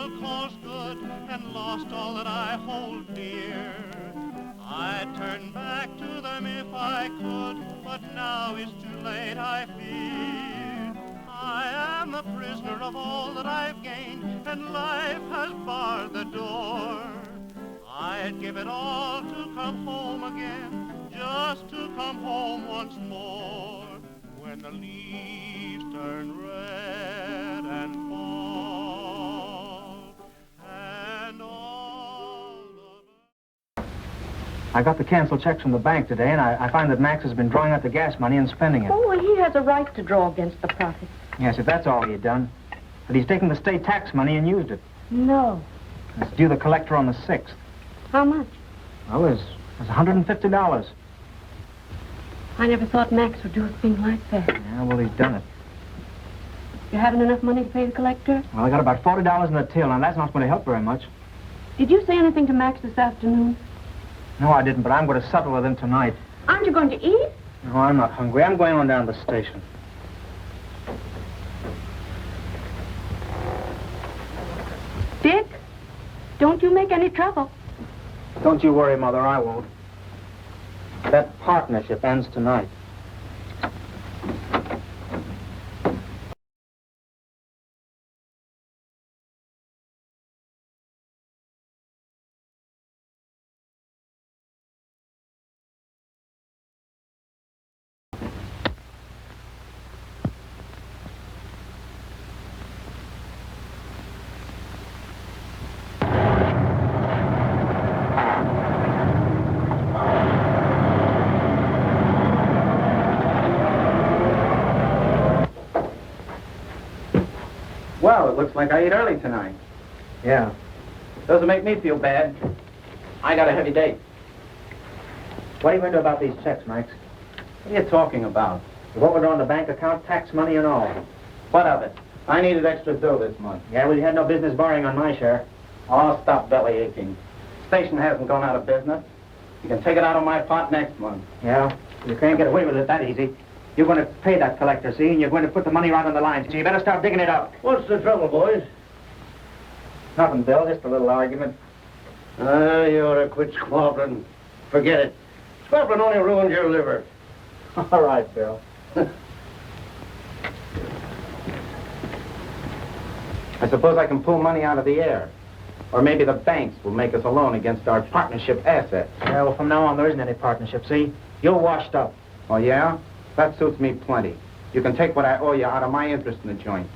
old coast good and lost all that I hold dear. I'd turn back to them if I could, but now it's too late, I fear. I am a prisoner of all that I've gained, and life has barred the door. I'd give it all to come home again, just to come home once more. When the leaves turn red and fall, and all the... I got the canceled checks from the bank today, and I find that Max has been drawing out the gas money and spending it. Oh, well, he has a right to draw against the profits. Yes, if that's all he had done. But he's taken the state tax money and used it. No. It's due the collector on the 6th. How much? Well, it's $150. I never thought Max would do a thing like that. Yeah, well, he's done it. You haven't enough money to pay the collector? Well, I got about $40 in the till, and that's not going to help very much. Did you say anything to Max this afternoon? No, I didn't, but I'm going to settle with him tonight. Aren't you going to eat? No, I'm not hungry. I'm going on down to the station. Dick, don't you make any trouble. Don't you worry, Mother, I won't. That partnership ends tonight. Well, it looks like I ate early tonight. Yeah. Doesn't make me feel bad. I got a heavy day. What are you going to do about these checks, Max? What are you talking about? What were on the bank account, tax money and all? What of it? I needed extra dough this month. Yeah, well, you had no business borrowing on my share. Oh, stop belly aching. Station hasn't gone out of business. You can take it out of my pot next month. Yeah? You can't get away with it that easy. You're going to pay that collector, see, and you're going to put the money right on the line, so you better start digging it up. What's the trouble, boys? Nothing, Bill, just a little argument. You ought to quit squabbling. Forget it. Squabbling only ruins your liver. All right, Bill. I suppose I can pull money out of the air. Or maybe the banks will make us a loan against our partnership assets. Yeah, well, from now on, there isn't any partnership, see? You're washed up. Oh, yeah? That suits me plenty. You can take what I owe you out of my interest in the joint.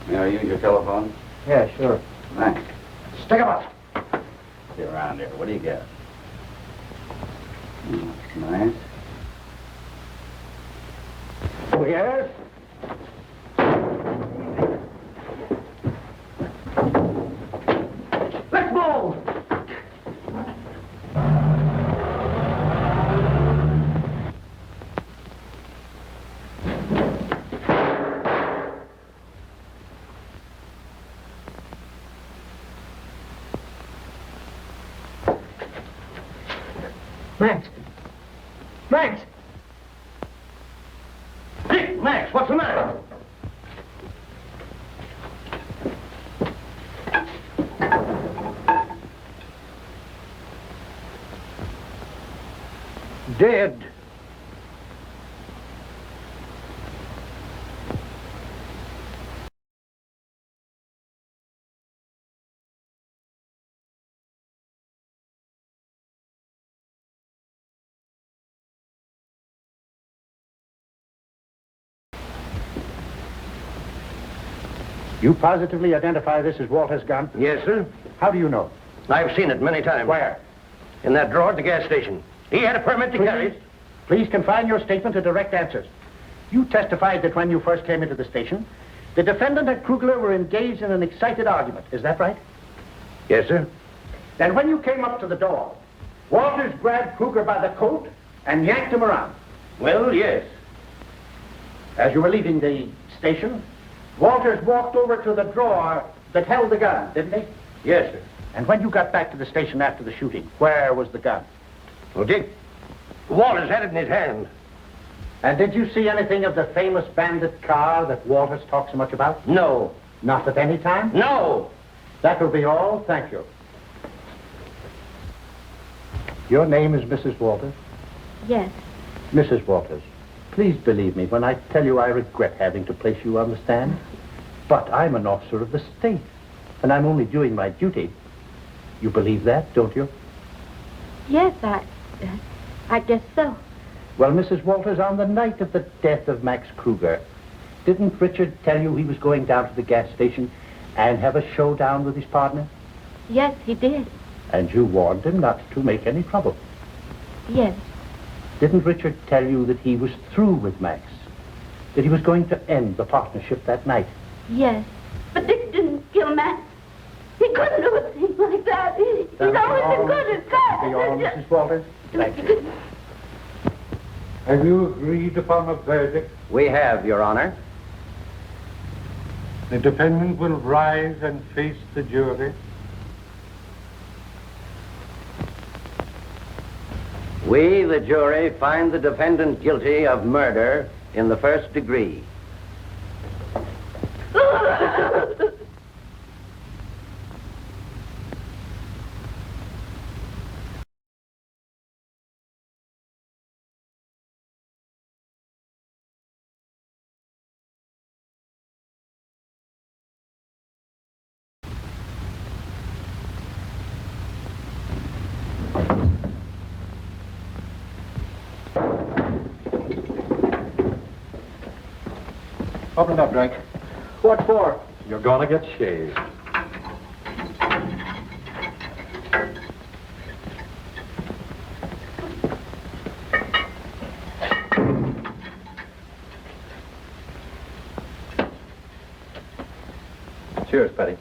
May I use your telephone? Yeah, sure. Thanks. Stick 'em up. See around here. What do you got? That's nice. Oh, yes? Let's move! Max! Max! Hey, Max, what's the matter? Dead. You positively identify this as Walter's gun? Yes, sir. How do you know? I've seen it many times. Where? In that drawer at the gas station. He had a permit to carry it. Please confine your statement to direct answers. You testified that when you first came into the station, the defendant and Krugler were engaged in an excited argument. Is that right? Yes, sir. Then when you came up to the door, Walters grabbed Kruger by the coat and yanked him around. Well, yes. As you were leaving the station, Walters walked over to the drawer that held the gun, didn't he? Yes, sir. And when you got back to the station after the shooting, where was the gun? Well, Dick, Walters had it in his hand. And did you see anything of the famous bandit car that Walters talks so much about? No. Not at any time? No. That will be all. Thank you. Your name is Mrs. Walters? Yes. Mrs. Walters, please believe me when I tell you I regret having to place you on the stand. But I'm an officer of the state, and I'm only doing my duty. You believe that, don't you? Yes, I guess so. Well, Mrs. Walters, on the night of the death of Max Kruger, didn't Richard tell you he was going down to the gas station and have a showdown with his partner? Yes, he did. And you warned him not to make any trouble. Yes. Didn't Richard tell you that he was through with Max? That he was going to end the partnership that night? Yes. But Dick didn't kill Max. He couldn't do a thing like that. He's always been good as God. Be all, Mrs. Walters? Thank you. Have you agreed upon a verdict? We have, Your Honor. The defendant will rise and face the jury. We, the jury, find the defendant guilty of murder in the first degree. Open it up, Drake. What for? You're gonna get shaved. Cheers, Petty.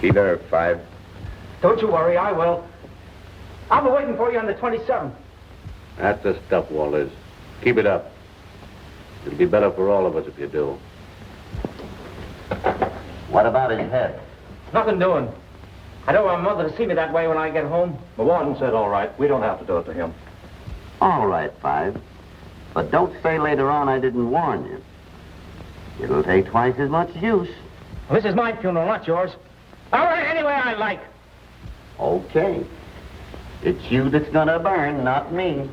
Keep her, 5. Don't you worry, I will. I'll be waiting for you on the 27th. That's the stuff, Walters. Keep it up. It'll be better for all of us if you do. What about his head? Nothing doing. I don't want Mother to see me that way when I get home. The warden said all right. We don't have to do it to him. All right, 5. But don't say later on I didn't warn you. It'll take twice as much use. Well, this is my funeral, not yours. All right, any way I like. Okay. It's you that's gonna burn, not me.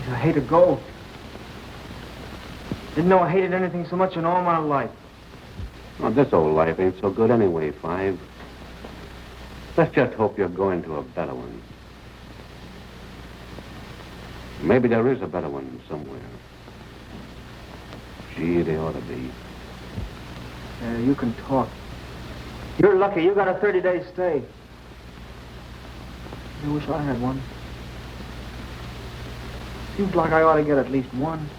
I hate to go. Didn't know I hated anything so much in all my life. Well, this old life ain't so good anyway, 5. Let's just hope you're going to a better one. Maybe there is a better one somewhere. Gee, they ought to be. Yeah, you can talk. You're lucky. You got a 30-day stay. I wish I had one. Seems like I ought to get at least one.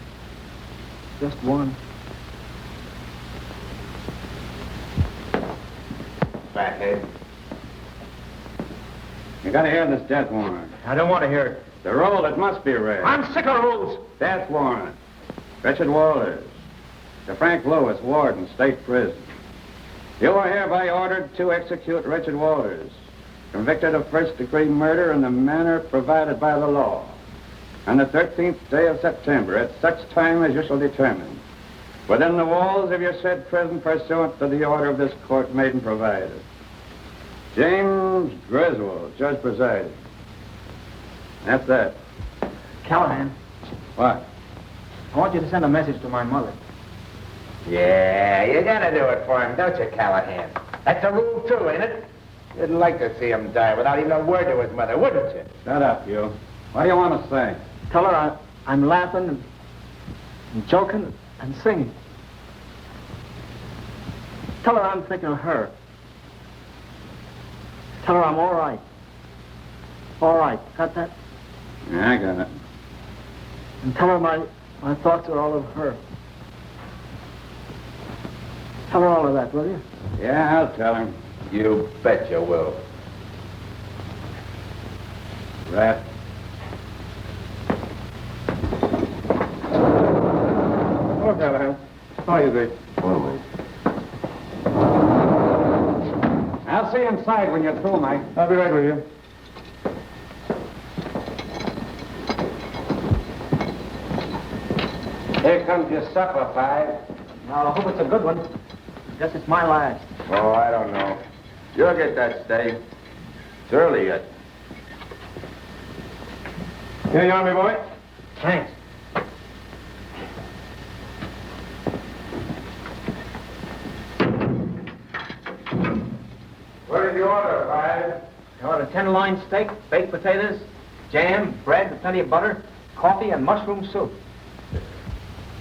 Just one. Fathead. You gotta hear this death warrant. I don't want to hear it. The roll, it must be read. I'm sick of rules. Death warrant. Richard Walters. To Frank Lewis, Warden, State Prison. You are hereby ordered to execute Richard Walters, convicted of first-degree murder in the manner provided by the law, on the 13th day of September, at such time as you shall determine, within the walls of your said prison pursuant to the order of this court made and provided. James Griswold, judge presiding. That's that. Callahan, What? I want you to send a message to my mother. Yeah, you gotta do it for him, don't you, Callahan? That's a rule, too, ain't it? You'd like to see him die without even a word to his mother, wouldn't you? Shut up, you. What do you want to say? Tell her I'm laughing and joking and singing. Tell her I'm thinking of her. Tell her I'm all right. All right. Got that? Yeah, I got it. And tell her my thoughts are all of her. Tell her all of that, will you? Yeah, I'll tell him. You bet you will. Rat. Hello, Callahan. How are you, Dick? Well, mate. I'll see you inside when you're through, Mike. I'll be right with you. Here comes your supper, Five. Now, I hope it's a good one. Guess it's my last. Oh, I don't know. You'll get that steak. It's early yet. Here you are, me boy. Thanks. What did you order, Five? I ordered a tenderloin steak, baked potatoes, jam, bread with plenty of butter, coffee, and mushroom soup.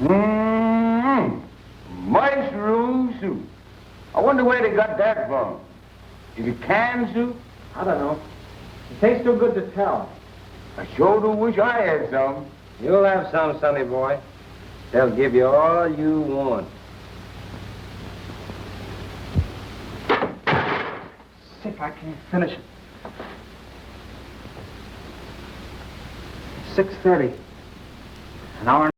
Mmm. Mushroom soup. I wonder where they got that from. Is it canned soup? I don't know. It tastes too good to tell. I sure do wish I had some. You'll have some, sonny boy. They'll give you all you want. Sick, I can't finish it. 6:30. An hour and